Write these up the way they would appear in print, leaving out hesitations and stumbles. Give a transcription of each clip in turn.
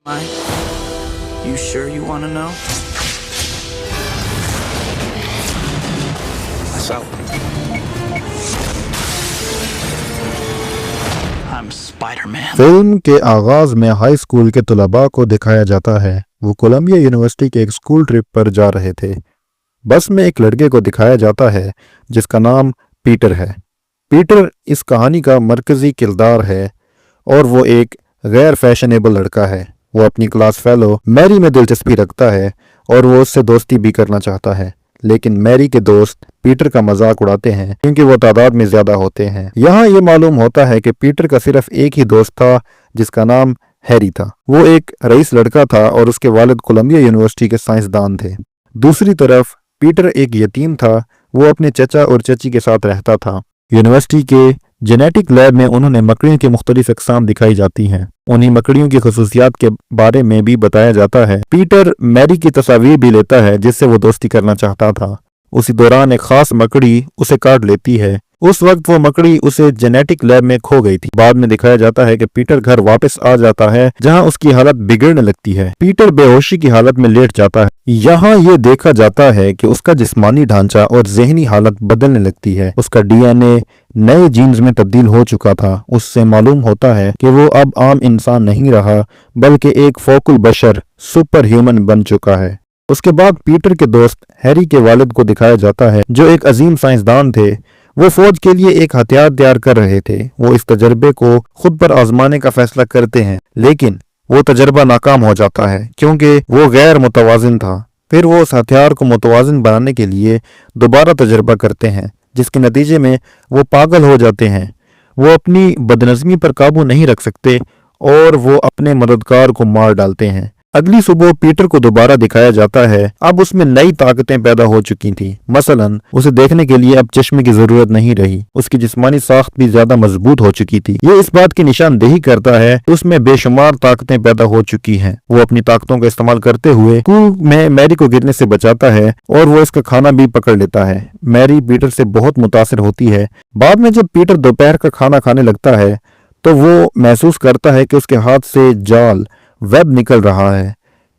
You sure you want to know? So, I'm Spider-Man. Film के आगाज में high school के तलबा को दिखाया जाता है। वो कोलंबिया यूनिवर्सिटी के एक स्कूल ट्रिप पर जा रहे थे। बस में एक लड़के को दिखाया जाता है जिसका नाम पीटर है। पीटर इस कहानी का मरकजी किरदार है और वो एक गैर फैशनेबल लड़का है। वो अपनी क्लास फेलो मैरी में दिलचस्पी रखता है और वो उससे दोस्ती भी करना चाहता है, लेकिन मैरी के दोस्त पीटर का मजाक उड़ाते हैं क्योंकि वो तादाद में ज्यादा होते हैं। यहाँ ये मालूम होता है कि पीटर का सिर्फ एक ही दोस्त था जिसका नाम हैरी था। वो एक रईस लड़का था और उसके वालिद कोलंबिया यूनिवर्सिटी के साइंसदान थे। दूसरी तरफ पीटर एक यतीम था। वो अपने चचा और चची के साथ रहता था। यूनिवर्सिटी के जेनेटिक लैब में उन्होंने मकड़ियों की मुख्तलिफ अक़साम दिखाई जाती हैं। उन्हीं मकड़ियों की खसूसियात के बारे में भी बताया जाता है। पीटर मैरी की तस्वीर भी लेता है जिससे वो दोस्ती करना चाहता था। उसी दौरान एक खास मकड़ी उसे काट लेती है। उस वक्त वो मकड़ी उसे जेनेटिक लैब में खो गई थी। बाद में दिखाया जाता है कि पीटर घर वापस आ जाता है जहां उसकी हालत बिगड़ने लगती है। पीटर बेहोशी की हालत में लेट जाता है। यहाँ ये देखा जाता है कि उसका जिस्मानी ढांचा और जहनी हालत बदलने लगती है। उसका डीएनए नए जीन्स में तब्दील हो चुका था। उससे मालूम होता है कि वो अब आम इंसान नहीं रहा बल्कि एक फोकुल बशर सुपर ह्यूमन बन चुका है। उसके बाद पीटर के दोस्त हैरी के वालिद को दिखाया जाता है जो एक अजीम साइंसदान थे। वो फौज के लिए एक हथियार तैयार कर रहे थे। वो इस तजर्बे को खुद पर आजमाने का फैसला करते हैं, लेकिन वो तजर्बा नाकाम हो जाता है क्योंकि वो गैर मुतवाजिन था। फिर वो उस हथियार को मुतवाजिन बनाने के लिए दोबारा तजर्बा करते हैं, जिसके नतीजे में वो पागल हो जाते हैं। वो अपनी बदनज़मी पर काबू नहीं रख सकते और वो अपने मददगार को मार डालते हैं। अगली सुबह पीटर को दोबारा दिखाया जाता है। अब उसमें नई ताकतें पैदा हो चुकी थी। मसलन उसे देखने के लिए अब चश्मे की जरूरत नहीं रही। उसकी जिस्मानी साख्त भी ज्यादा मजबूत हो चुकी थी। ये इस बात की निशानदेही करता है कि उसमें बेशुमार ताकतें पैदा हो चुकी हैं। वो अपनी ताकतों का इस्तेमाल करते हुए स्कूल में मैरी को गिरने से बचाता है और वो इसका खाना भी पकड़ लेता है। मैरी पीटर से बहुत मुतासिर होती है। बाद में जब पीटर दोपहर का खाना खाने लगता है तो वो महसूस करता है कि उसके हाथ से जाल वेब निकल रहा है।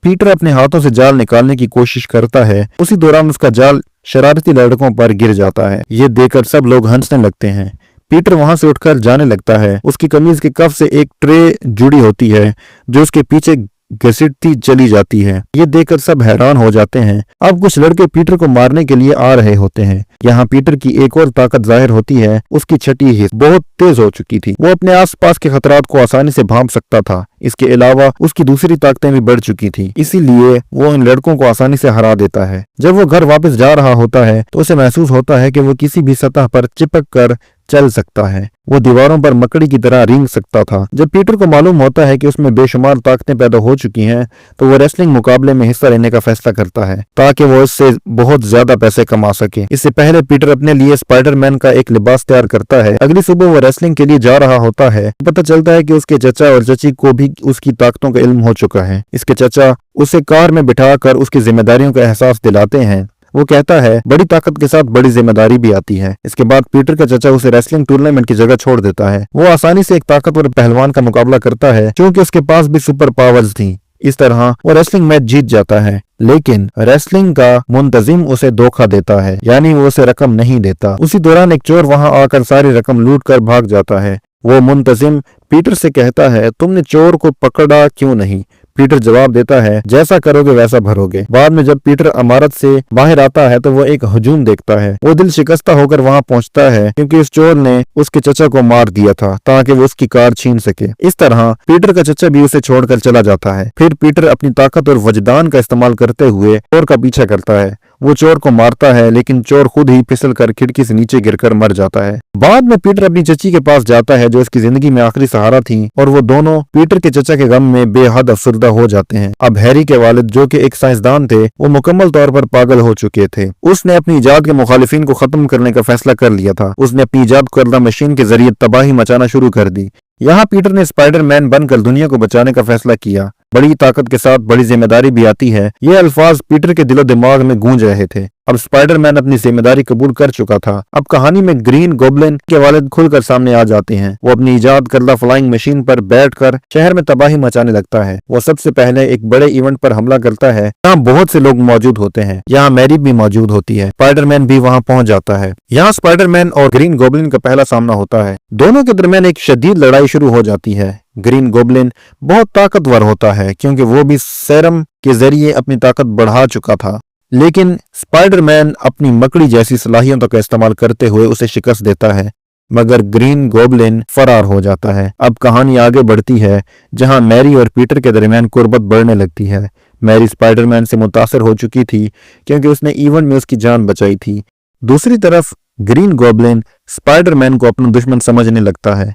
पीटर अपने हाथों से जाल निकालने की कोशिश करता है। उसी दौरान उसका जाल शरारती लड़कों पर गिर जाता है। ये देखकर सब लोग हंसने लगते हैं। पीटर वहां से उठकर जाने लगता है। उसकी कमीज के कफ से एक ट्रे जुड़ी होती है जो उसके पीछे घसीटती चली जाती है। ये देखकर सब हैरान हो जाते हैं। अब कुछ लड़के पीटर को मारने के लिए आ रहे होते हैं। यहाँ पीटर की एक और ताकत जाहिर होती है। उसकी छठी हिस्स बहुत तेज हो चुकी थी। वो अपने आसपास के खतरात को आसानी से भांप सकता था। इसके अलावा उसकी दूसरी ताकतें भी बढ़ चुकी थी, इसीलिए वो इन लड़कों को आसानी से हरा देता है। जब वो घर वापस जा रहा होता है तो उसे महसूस होता है कि वो किसी भी सतह पर चिपक कर चल सकता है। वो दीवारों पर मकड़ी की तरह रेंग सकता था। जब पीटर को मालूम होता है कि उसमें बेशुमार ताकतें पैदा हो चुकी हैं तो वो रेसलिंग मुकाबले में हिस्सा लेने का फैसला करता है ताकि वो इससे बहुत ज्यादा पैसे कमा सके। इससे पहले पीटर अपने लिए स्पाइडरमैन का एक लिबास तैयार करता है। अगली सुबह वो रेसलिंग के लिए जा रहा होता है। पता चलता है कि उसके चचा और चची को भी उसकी ताकतों का इल्म हो चुका है। इसके चचा उसे कार में बिठाकर उसकी जिम्मेदारियों का एहसास दिलाते हैं। वो कहता है बड़ी ताकत के साथ बड़ी जिम्मेदारी भी आती है। इसके बाद पीटर का चचा उसे रेसलिंग टूर्नामेंट की जगह छोड़ देता है। वो आसानी से एक ताकतवर पहलवान का मुकाबला करता है क्योंकि उसके पास भी सुपर पावर्स थी। इस तरह वो रेसलिंग मैच जीत जाता है, लेकिन रेसलिंग का मुंतजिम उसे धोखा देता है, यानी वो उसे रकम नहीं देता। उसी दौरान एक चोर वहां आकर सारी रकम लूट कर भाग जाता है। वो मुंतजिम पीटर से कहता है तुमने चोर को पकड़ा क्यों नहीं? पीटर जवाब देता है जैसा करोगे वैसा भरोगे। बाद में जब पीटर इमारत से बाहर आता है तो वो एक हजूम देखता है। वो दिल शिकस्ता होकर वहां पहुंचता है क्योंकि उस चोर ने उसके चचा को मार दिया था ताकि वो उसकी कार छीन सके। इस तरह पीटर का चचा भी उसे छोड़कर चला जाता है। फिर पीटर अपनी ताकत और वजदान का इस्तेमाल करते हुए चोर का पीछा करता है। वो चोर को मारता है, लेकिन चोर खुद ही फिसल कर खिड़की से नीचे गिरकर मर जाता है। बाद में पीटर अपनी चची के पास जाता है जो उसकी जिंदगी में आखिरी सहारा थी और वो दोनों पीटर के चचा के गम में बेहद अफसरदा हो जाते हैं। अब हैरी के वालिद जो कि एक साइंसदान थे वो मुकम्मल तौर पर पागल हो चुके थे। उसने अपनी इजाद के मुखालिफिन को खत्म करने का फैसला कर लिया था। उसने अपनी इजाद करदा मशीन के जरिए तबाही मचाना शुरू कर दी। यहाँ पीटर ने स्पाइडरमैन बनकर दुनिया को बचाने का फैसला किया। बड़ी ताकत के साथ बड़ी जिम्मेदारी भी आती है। ये अल्फाज पीटर के दिलो दिमाग में गूंज रहे थे। अब स्पाइडरमैन अपनी जिम्मेदारी कबूल कर चुका था। अब कहानी में ग्रीन गॉब्लिन के वालिद खुलकर सामने आ जाते हैं। वो अपनी इजाद करदा फ्लाइंग मशीन पर बैठकर शहर में तबाही मचाने लगता है। वो सबसे पहले एक बड़े इवेंट पर हमला करता है। यहाँ बहुत से लोग मौजूद होते हैं। यहाँ मैरी भी मौजूद होती है। स्पाइडरमैन भी वहाँ पहुंच जाता है। यहाँ स्पाइडरमैन और ग्रीन गॉब्लिन का पहला सामना होता है। दोनों के दरमियान एक शदीद लड़ाई शुरू हो जाती है। ग्रीन गॉब्लिन बहुत ताकतवर होता है क्योंकि वो भी सेरम के जरिए अपनी ताकत बढ़ा चुका था, लेकिन स्पाइडरमैन अपनी मकड़ी जैसी सलाहियतों का इस्तेमाल करते हुए उसे शिकस्त देता है, मगर ग्रीन गॉब्लिन फरार हो जाता है। अब कहानी आगे बढ़ती है जहां मैरी और पीटर के दरमियान कुर्बत बढ़ने लगती है। मैरी स्पाइडरमैन से मुतासर हो चुकी थी क्योंकि उसने इवेंट में उसकी जान बचाई थी। दूसरी तरफ ग्रीन गॉब्लिन स्पाइडरमैन को अपना दुश्मन समझने लगता है।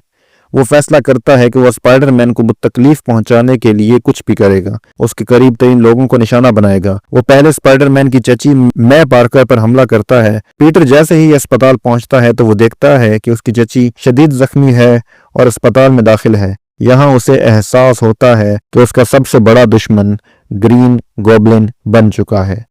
वो फैसला करता है कि वो स्पाइडरमैन को तकलीफ पहुंचाने के लिए कुछ भी करेगा। उसके करीब तरीन लोगों को निशाना बनाएगा। वो पहले स्पाइडरमैन की चची मै पार्कर पर हमला करता है। पीटर जैसे ही अस्पताल पहुंचता है तो वो देखता है कि उसकी चची शदीद जख्मी है और अस्पताल में दाखिल है। यहाँ उसे एहसास होता है कि उसका सबसे बड़ा दुश्मन ग्रीन गॉब्लिन बन चुका है।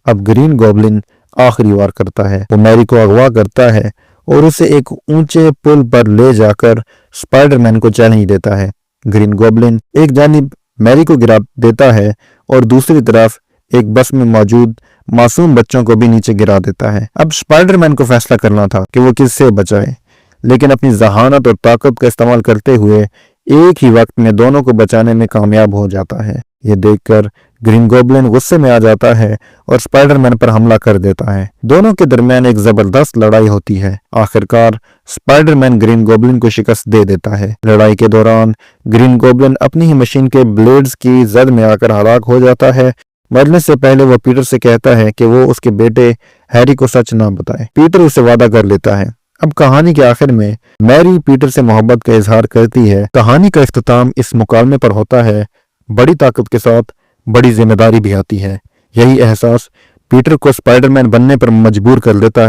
अब ग्रीन गॉब्लिन आखिरी वार करता है। वो मैरी को अगवा करता है और उसे एक ऊंचे पुल पर ले जाकर स्पाइडरमैन को चैलेंज देता है। ग्रीन गॉब्लिन एक जानिब मैरी को गिरा देता है और दूसरी तरफ एक बस में मौजूद मासूम बच्चों को भी नीचे गिरा देता है। अब स्पाइडरमैन को फैसला करना था कि वो किससे बचाए, लेकिन अपनी जहानत और ताकत का इस्तेमाल करते हुए एक ही वक्त में दोनों को बचाने में कामयाब हो जाता है। ये देखकर ग्रीन गॉब्लिन गुस्से में आ जाता है और स्पाइडरमैन पर हमला कर देता है। दोनों के दरमियान एक जबरदस्त लड़ाई होती है। आखिरकार स्पाइडरमैन ग्रीन गॉब्लिन को शिकस्त दे देता है। लड़ाई के दौरान ग्रीन गॉब्लिन अपनी ही मशीन के ब्लेड्स की जद में आकर हलाक हो जाता है। मरने से पहले वो पीटर से कहता है कि वो उसके बेटे हैरी को सच ना बताए। पीटर उसे वादा कर लेता है। अब कहानी के आखिर में मैरी पीटर से मोहब्बत का इजहार करती है। कहानी का इख्तिताम इस मुकालमे पर होता है। बड़ी ताकत के साथ बड़ी जिम्मेदारी भी आती है। यही एहसास पीटर को स्पाइडरमैन बनने पर मजबूर कर देता है।